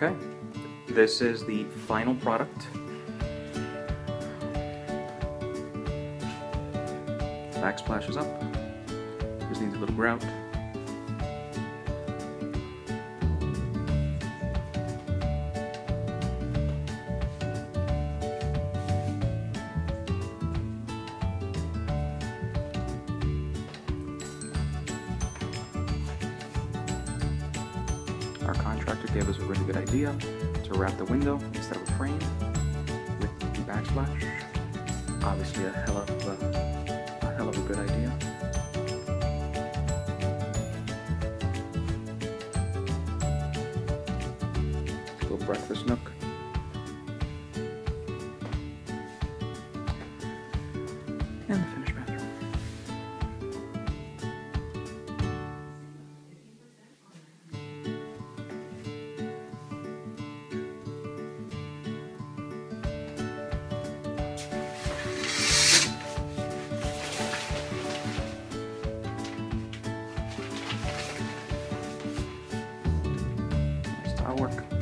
Okay, this is the final product. Backsplash is up. Just needs a little grout. Our contractor gave us a really good idea to wrap the window instead of a frame with the backsplash. Obviously a hell of a good idea. A little breakfast nook. And the finished bathroom. Nice tile work.